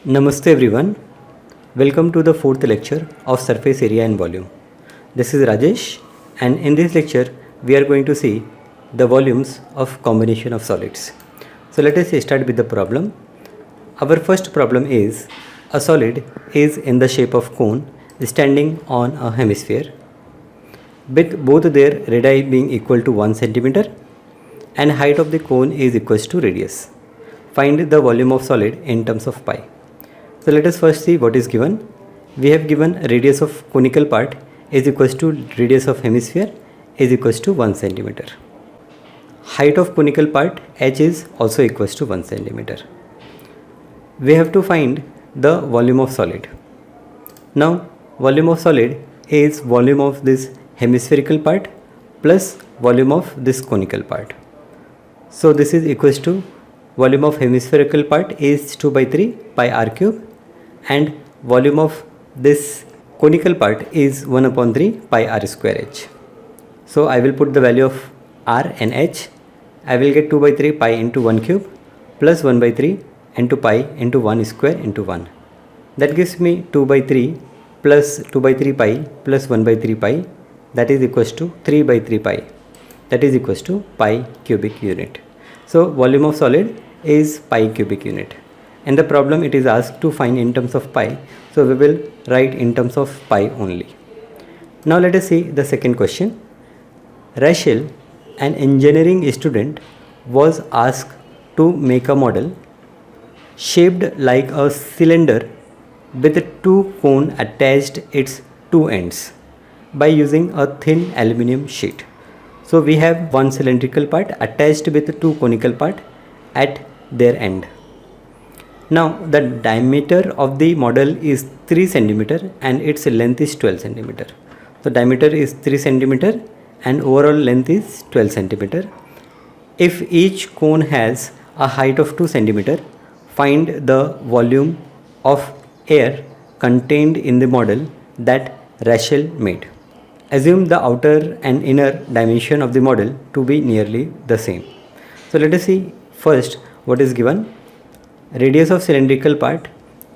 Namaste everyone. Welcome to the fourth lecture of surface area and volume. This is Rajesh, and in this lecture we are going to see the volumes of combination of solids. So let us start with the problem. Our first problem is a solid is in the shape of cone standing on a hemisphere with both their radii being equal to 1 centimeter and height of the cone is equal to radius. Find the volume of solid in terms of pi. So let us first see what is given. We have given radius of conical part is equals to radius of hemisphere is equals to 1 centimeter. Height of conical part h is also equals to 1 centimeter. We have to find the volume of solid. Now volume of solid is volume of this hemispherical part plus volume of this conical part. So this is equals to volume of hemispherical part is 2 by 3 pi r cube and volume of this conical part is 1 upon 3 pi r square h. So I will put the value of r and h. I will get 2 by 3 pi into 1 cube plus 1 by 3 into pi into 1 square into 1. That gives me 2 by 3 plus 2 by 3 pi plus 1 by 3 pi, that is equals to 3 by 3 pi, that is equals to pi cubic unit. So volume of solid is pi cubic unit. In the problem it is asked to find in terms of pi, so we will write in terms of pi only. Now let us see the second question. Rachel, an engineering student, was asked to make a model shaped like a cylinder with two cones attached its two ends by using a thin aluminium sheet. So we have one cylindrical part attached with two conical part at their end. Now the diameter of the model is 3 cm and its length is 12 cm. So diameter is 3 cm and overall length is 12 cm. If each cone has a height of 2 cm, find the volume of air contained in the model that Rachel made. Assume the outer and inner dimension of the model to be nearly the same. So let us see first what is given. Radius of cylindrical part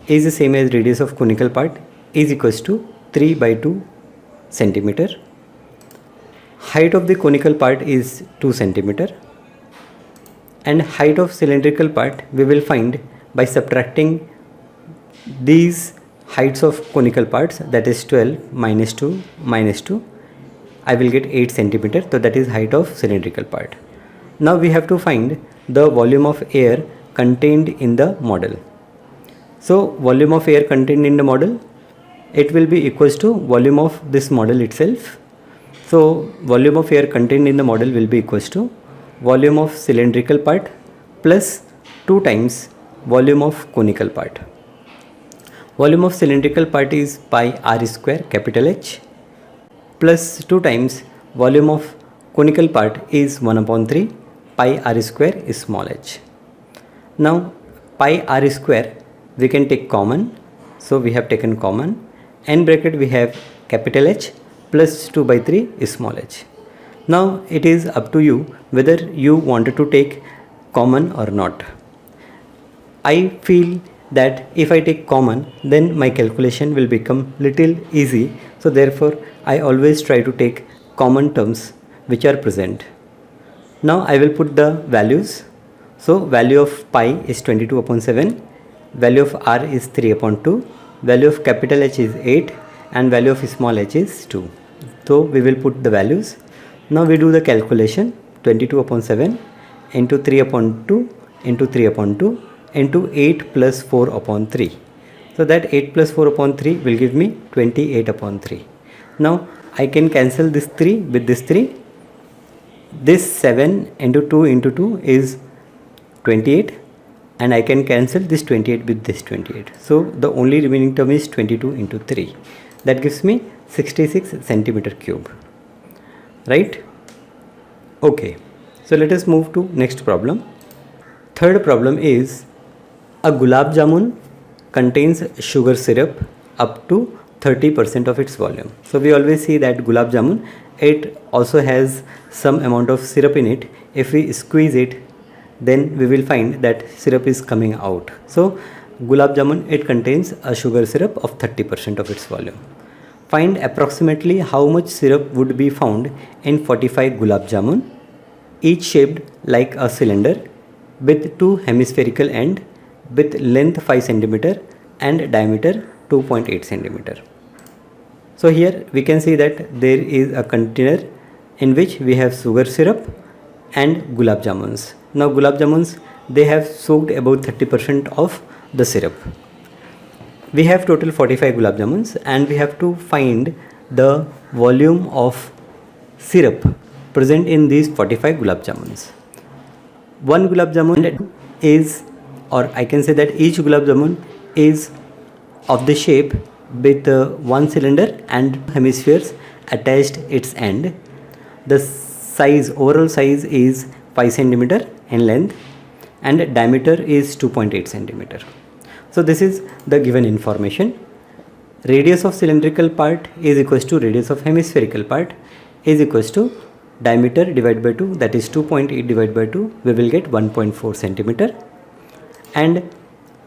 is the same as radius of conical part is equals to 3 by 2 centimeter. Height of the conical part is 2 centimeter and height of cylindrical part we will find by subtracting these heights of conical parts, that is 12 minus 2 minus 2, I will get 8 centimeter. So that is height of cylindrical part. Now we have to find the volume of air contained in the model. So volume of air contained in the model, it will be equals to volume of this model itself. So volume of air contained in the model will be equals to volume of cylindrical part plus 2 times volume of conical part. Volume of cylindrical part is pi r square capital H plus 2 times volume of conical part is 1 upon 3 pi r square is small h. Now pi r square we can take common, so we have taken common. In bracket we have capital H plus 2 by 3 is small h. Now it is up to you whether you wanted to take common or not. I feel that if I take common then my calculation will become little easy, so therefore I always try to take common terms which are present. Now I will put the values. So value of pi is 22 upon 7, value of r is 3 upon 2, value of capital H is 8 and value of small h is 2. So we will put the values. Now we do the calculation. 22 upon 7 into 3 upon 2 into 3 upon 2 into 8 plus 4 upon 3. So that 8 plus 4 upon 3 will give me 28 upon 3. Now I can cancel this 3 with this 3. This 7 into 2 into 2 is 28 and I can cancel this 28 with this 28. So the only remaining term is 22 into 3. That gives me 66 centimeter cube. Right? Okay. So let us move to next problem. Third problem is a gulab jamun contains sugar syrup up to 30% of its volume. So we always see that gulab jamun, it also has some amount of syrup in it. If we squeeze it then we will find that syrup is coming out. So gulab jamun, it contains a sugar syrup of 30% of its volume. Find approximately how much syrup would be found in 45 gulab jamun, each shaped like a cylinder with two hemispherical ends with length 5 cm and diameter 2.8 cm. So here we can see that there is a container in which we have sugar syrup and gulab jamuns. Now gulab jamuns, they have soaked about 30% of the syrup. We have total 45 gulab jamuns and we have to find the volume of syrup present in these 45 gulab jamuns. One gulab jamun is, or I can say that each gulab jamun is of the shape with one cylinder and hemispheres attached its end. The size, overall size is 5 cm in length and diameter is 2.8 cm. So this is the given information. Radius of cylindrical part is equals to radius of hemispherical part is equals to diameter divided by 2, that is 2.8 divided by 2, we will get 1.4 cm, and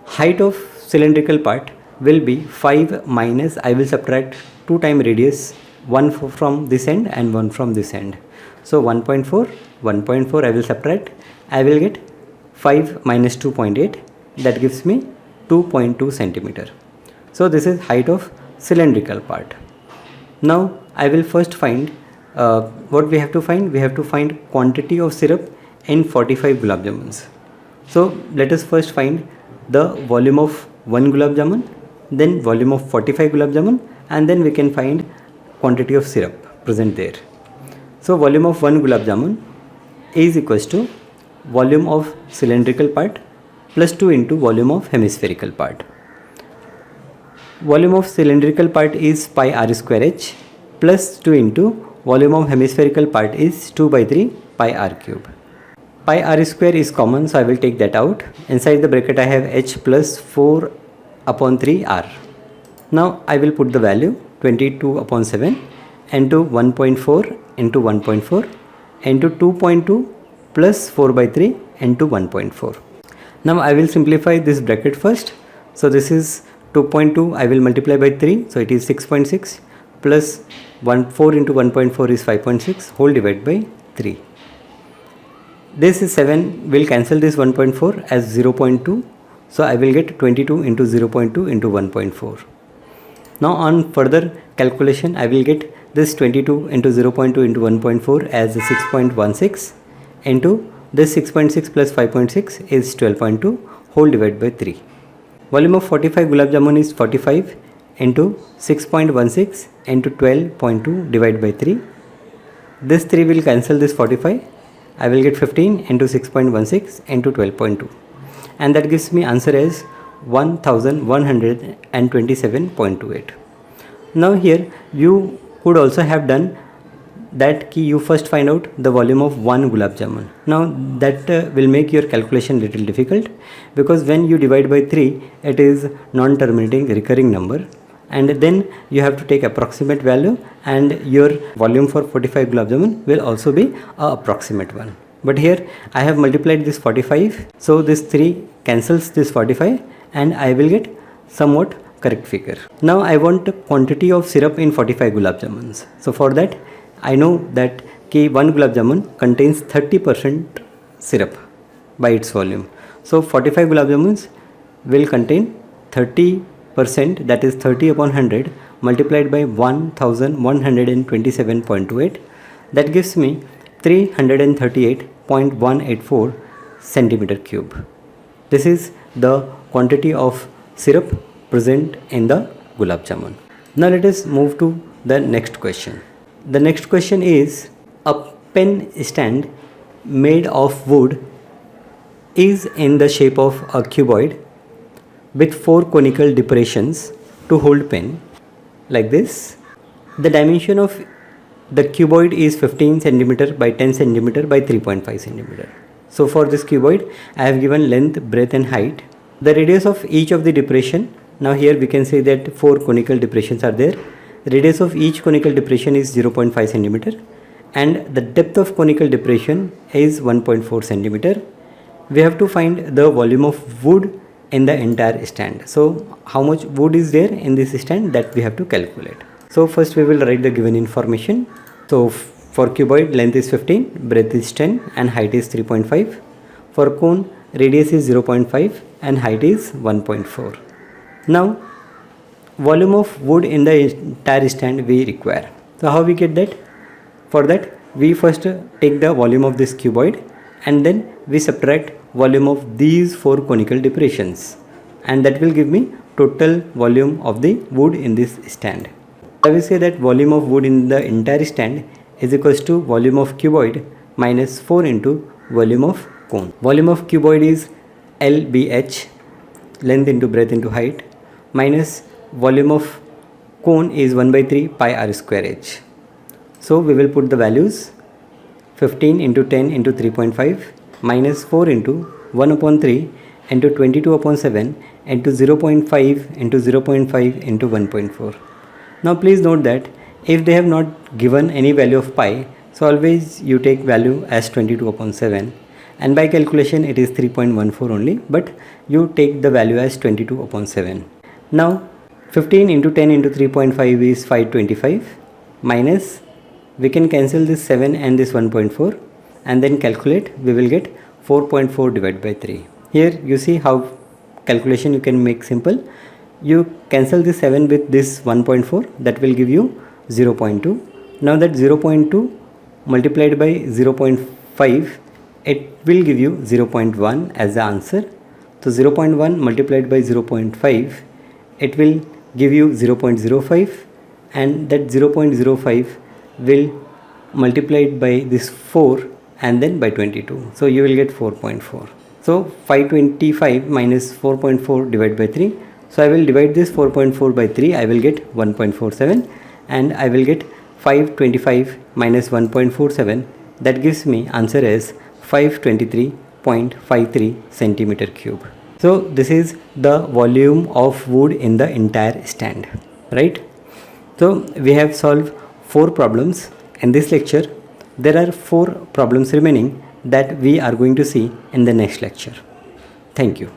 height of cylindrical part will be 5 minus, I will subtract 2 times radius, one from this end and one from this end. So 1.4 I will subtract, I will get 5 minus 2.8, that gives me 2.2 centimeter. So this is height of cylindrical part. Now I will first find what we have to find. We have to find quantity of syrup in 45 gulab jamuns. So let us first find the volume of 1 gulab jamun, then volume of 45 gulab jamun, and then we can find quantity of syrup present there. So volume of 1 gulab jamun is equals to volume of cylindrical part plus 2 into volume of hemispherical part. Volume of cylindrical part is pi r square h plus 2 into volume of hemispherical part is 2 by 3 pi r cube. Pi r square is common, so I will take that out. Inside the bracket I have h plus 4 upon 3 r. Now I will put the value 22 upon 7 into 1.4 into 1.4 into 2.2 plus 4 by 3 into 1.4. Now I will simplify this bracket first. So this is 2.2, I will multiply by 3, so it is 6.6 plus 4 into 1.4 is 5.6 whole divided by 3. This is 7, will cancel this 1.4 as 0.2, so I will get 22 into 0.2 into 1.4. Now on further calculation I will get this 22 into 0.2 into 1.4 as 6.16 into this 6.6 plus 5.6 is 12.2 whole divided by 3. Volume of 45 gulab jamun is 45 into 6.16 into 12.2 divided by 3. This 3 will cancel this 45. I will get 15 into 6.16 into 12.2, and that gives me answer as 1127.28. Now here you could also have done that key, you first find out the volume of 1 gulab jamun. Now that will make your calculation little difficult, because when you divide by 3 it is non-terminating recurring number, and then you have to take approximate value, and your volume for 45 gulab jamun will also be a approximate one. But here I have multiplied this 45, so this 3 cancels this 45 and I will get somewhat correct figure. Now I want quantity of syrup in 45 gulab jamuns. So for that I know that 1 gulab jamun contains 30% syrup by its volume. So 45 gulab jamuns will contain 30%, that is 30 upon 100 multiplied by 1127.28, that gives me 338.184 centimeter cube. This is the quantity of syrup present in the gulab jamun. Now let us move to the next question. The next question is, a pen stand made of wood is in the shape of a cuboid with 4 conical depressions to hold pen like this. The dimension of the cuboid is 15 cm by 10 cm by 3.5 cm. So for this cuboid I have given length, breadth and height. The radius of each of the depression, now here we can say that 4 conical depressions are there. Radius of each conical depression is 0.5 cm and the depth of conical depression is 1.4 cm. We have to find the volume of wood in the entire stand. So how much wood is there in this stand, that we have to calculate. So first we will write the given information. So for cuboid, length is 15, breadth is 10 and height is 3.5. For cone, radius is 0.5 and height is 1.4. Now volume of wood in the entire stand we require. So how we get that? For that we first take the volume of this cuboid and then we subtract volume of these 4 conical depressions, and that will give me total volume of the wood in this stand. I will say that volume of wood in the entire stand is equals to volume of cuboid minus 4 into volume of cone. Volume of cuboid is LBH, length into breadth into height, minus volume of cone is 1 by 3 pi r square h. So we will put the values 15 into 10 into 3.5 minus 4 into 1 upon 3 into 22 upon 7 into 0.5 into 0.5 into 1.4. Now please note that if they have not given any value of pi, so always you take value as 22 upon 7, and by calculation it is 3.14 only, but you take the value as 22 upon 7. Now 15 into 10 into 3.5 is 525, minus we can cancel this 7 and this 1.4 and then calculate. We will get 4.4 divided by 3. Here you see how calculation you can make simple. You cancel this 7 with this 1.4, that will give you 0.2. Now that 0.2 multiplied by 0.5, it will give you 0.1 as the answer. So 0.1 multiplied by 0.5, it will give you 0.05, and that 0.05 will multiplied by this 4 and then by 22. So you will get 4.4. So 525 minus 4.4 divided by 3. So I will divide this 4.4 by 3. I will get 1.47, and I will get 525 minus 1.47. That gives me answer as 523.53 centimeter cube. So this is the volume of wood in the entire stand, right? So we have solved 4 problems in this lecture. There are 4 problems remaining that we are going to see in the next lecture. Thank you.